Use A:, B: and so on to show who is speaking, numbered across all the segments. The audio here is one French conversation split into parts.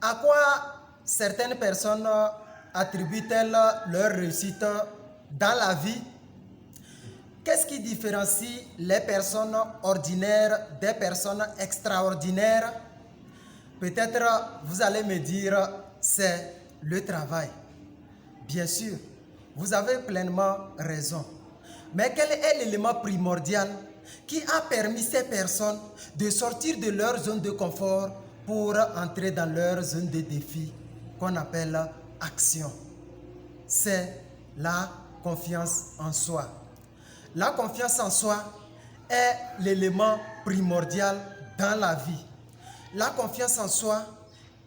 A: À quoi certaines personnes attribuent-elles leur réussite dans la vie? Qu'est-ce qui différencie les personnes ordinaires des personnes extraordinaires? Peut-être vous allez me dire, c'est le travail. Bien sûr, vous avez pleinement raison. Mais quel est l'élément primordial qui a permis ces personnes de sortir de leur zone de confort pour entrer dans leur zone de défi qu'on appelle action? C'est la confiance en soi. La confiance en soi est l'élément primordial dans la vie. La confiance en soi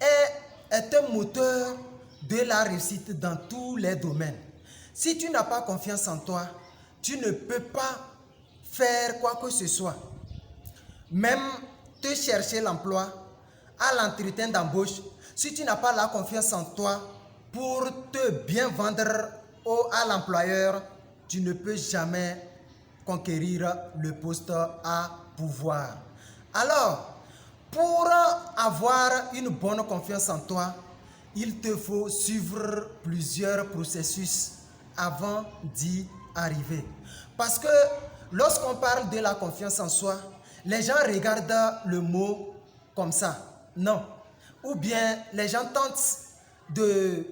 A: est un moteur de la réussite dans tous les domaines. Si tu n'as pas confiance en toi, tu ne peux pas faire quoi que ce soit. Même te chercher l'emploi, à l'entretien d'embauche, si tu n'as pas la confiance en toi pour te bien vendre à l'employeur, tu ne peux jamais conquérir le poste à pouvoir. Alors, pour avoir une bonne confiance en toi, il te faut suivre plusieurs processus avant d'y arriver. Parce que lorsqu'on parle de la confiance en soi, les gens regardent le mot comme ça. Non. Ou bien les gens tentent de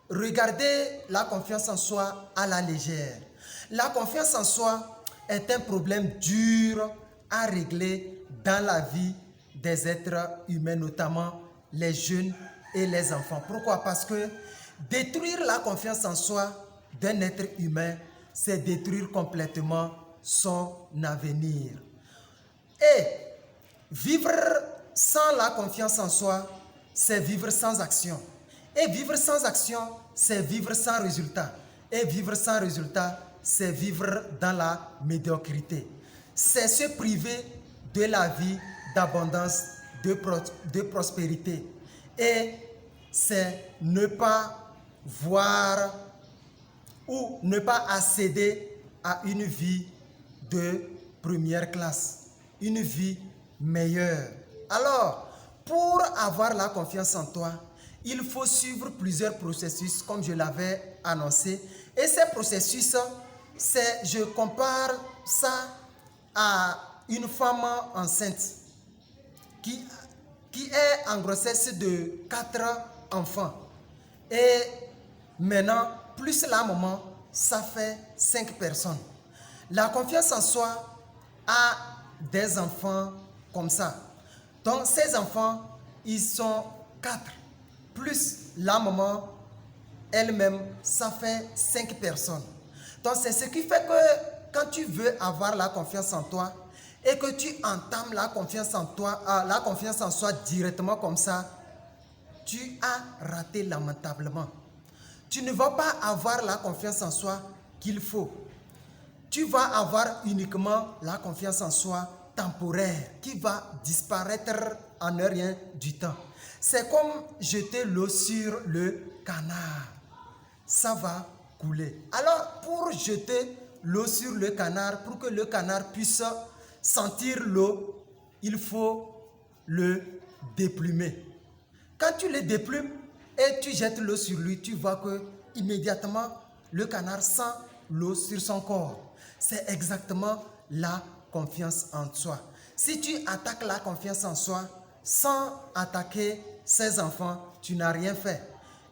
A: regarder la confiance en soi à la légère. La confiance en soi est un problème dur à régler dans la vie des êtres humains, notamment les jeunes et les enfants. Pourquoi? Parce que détruire la confiance en soi d'un être humain, c'est détruire complètement son avenir. Et vivre sans la confiance en soi, c'est vivre sans action. Et vivre sans action, c'est vivre sans résultat. Et vivre sans résultat, c'est vivre dans la médiocrité. C'est se priver de la vie d'abondance, de prospérité. Et c'est ne pas voir ou ne pas accéder à une vie de première classe, une vie meilleure. Alors, pour avoir la confiance en toi, il faut suivre plusieurs processus comme je l'avais annoncé. Et ces processus, je compare ça à une femme enceinte qui est en grossesse de 4 enfants. Et maintenant, plus la maman, ça fait 5 personnes. La confiance en soi a des enfants comme ça. Donc ces enfants, ils sont 4. Plus la maman elle-même, ça fait 5 personnes. Donc c'est ce qui fait que quand tu veux avoir la confiance en toi et que tu entames la confiance en toi, la confiance en soi directement comme ça, tu as raté lamentablement. Tu ne vas pas avoir la confiance en soi qu'il faut. Tu vas avoir uniquement la confiance en soi temporaire qui va disparaître en un rien du temps. C'est comme jeter l'eau sur le canard. Ça va couler. Alors, pour jeter l'eau sur le canard, pour que le canard puisse sentir l'eau, il faut le déplumer. Quand tu le déplumes et tu jettes l'eau sur lui, tu vois que immédiatement le canard sent l'eau sur son corps. C'est exactement la confiance en soi. Si tu attaques la confiance en soi sans attaquer ses enfants, tu n'as rien fait.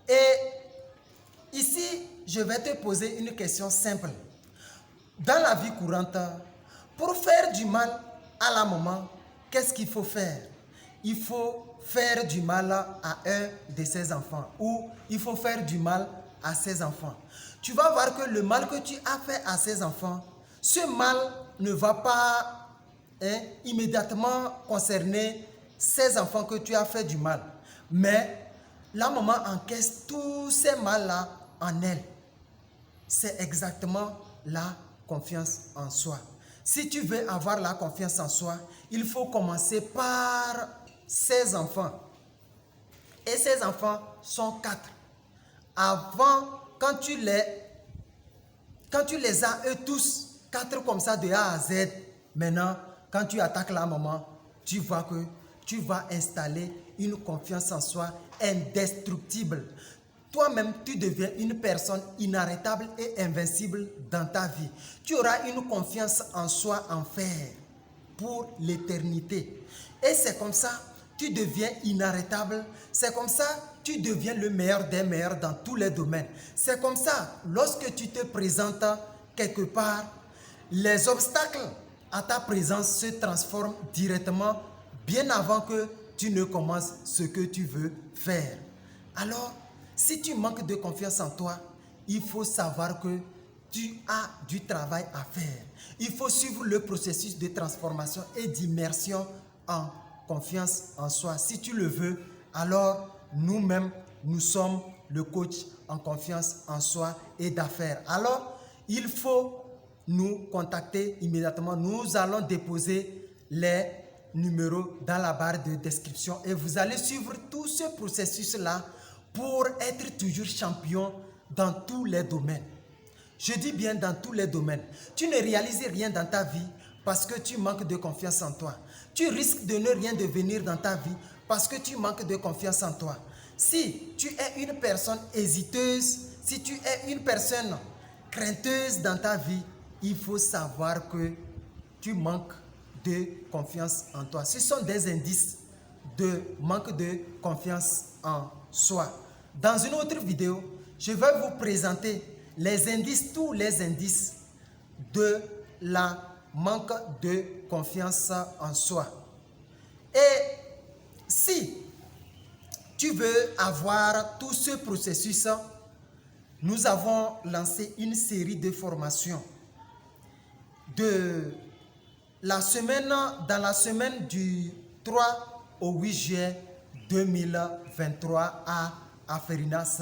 A: Et ici, je vais te poser une question simple. Dans la vie courante, pour faire du mal à la maman, qu'est-ce qu'il faut faire? Il faut faire du mal à un de ses enfants ou il faut faire du mal à ses enfants. Tu vas voir que le mal que tu as fait à ses enfants, ce mal ne va pas immédiatement concerner ces enfants que tu as fait du mal. Mais la maman encaisse tous ces mal-là en elle. C'est exactement la confiance en soi. Si tu veux avoir la confiance en soi, il faut commencer par ses enfants. Et ces enfants sont 4. Avant, quand tu les as eux tous, 4 comme ça de A à Z, maintenant, quand tu attaques la maman, tu vois que tu vas installer une confiance en soi indestructible. Toi-même, tu deviens une personne inarrêtable et invincible dans ta vie. Tu auras une confiance en soi en fer pour l'éternité. Et c'est comme ça, tu deviens inarrêtable. C'est comme ça, tu deviens le meilleur des meilleurs dans tous les domaines. C'est comme ça, lorsque tu te présentes quelque part, les obstacles à ta présence se transforment directement bien avant que tu ne commences ce que tu veux faire. Alors, si tu manques de confiance en toi, il faut savoir que tu as du travail à faire. Il faut suivre le processus de transformation et d'immersion en confiance en soi. Si tu le veux, alors nous-mêmes, nous sommes le coach en confiance en soi et d'affaires. Alors, il faut nous contacter immédiatement. Nous allons déposer les numéros dans la barre de description et vous allez suivre tout ce processus-là pour être toujours champion dans tous les domaines. Je dis bien dans tous les domaines. Tu ne réalises rien dans ta vie parce que tu manques de confiance en toi. Tu risques de ne rien devenir dans ta vie parce que tu manques de confiance en toi. Si tu es une personne hésiteuse, si tu es une personne crainteuse dans ta vie, il faut savoir que tu manques de confiance en toi. Ce sont des indices de manque de confiance en soi. Dans une autre vidéo, je vais vous présenter les indices, tous les indices de la manque de confiance en soi. Et si tu veux avoir tout ce processus, nous avons lancé une série de formations dans la semaine du 3 au 8 juillet 2023 à Aferinas,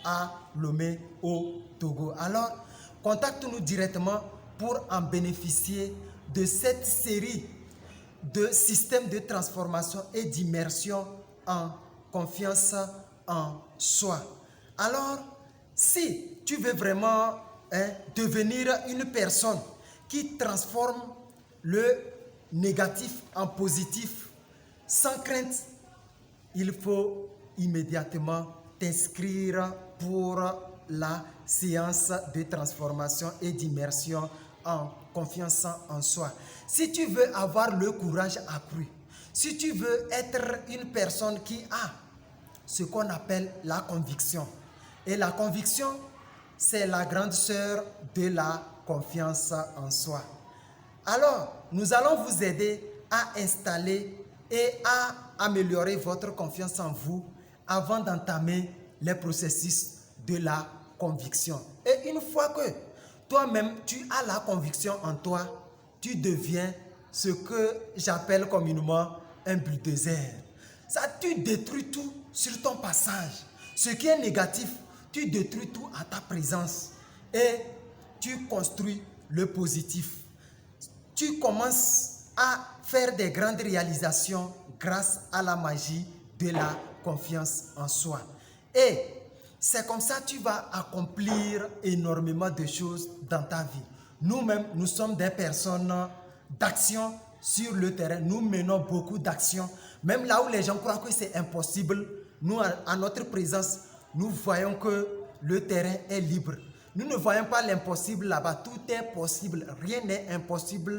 A: à Lomé, au Togo. Alors, contacte-nous directement pour en bénéficier de cette série de systèmes de transformation et d'immersion en confiance en soi. Alors, si tu veux vraiment devenir une personne qui transforme le négatif en positif sans crainte, il faut immédiatement t'inscrire pour la séance de transformation et d'immersion en confiance en soi. Si tu veux avoir le courage accru, si tu veux être une personne qui a ce qu'on appelle la conviction, et la conviction, c'est la grande sœur de la confiance en soi. Alors, nous allons vous aider à installer et à améliorer votre confiance en vous avant d'entamer les processus de la conviction. Et une fois que toi-même, tu as la conviction en toi, tu deviens ce que j'appelle communément un bulldozer. Ça, tu détruis tout sur ton passage. Ce qui est négatif, tu détruis tout à ta présence et tu construis le positif. Tu commences à faire des grandes réalisations grâce à la magie de la confiance en soi. Et c'est comme ça que tu vas accomplir énormément de choses dans ta vie. Nous-mêmes, nous sommes des personnes d'action sur le terrain. Nous menons beaucoup d'actions. Même là où les gens croient que c'est impossible, nous, à notre présence, nous voyons que le terrain est libre. Nous ne voyons pas l'impossible là-bas. Tout est possible. Rien n'est impossible.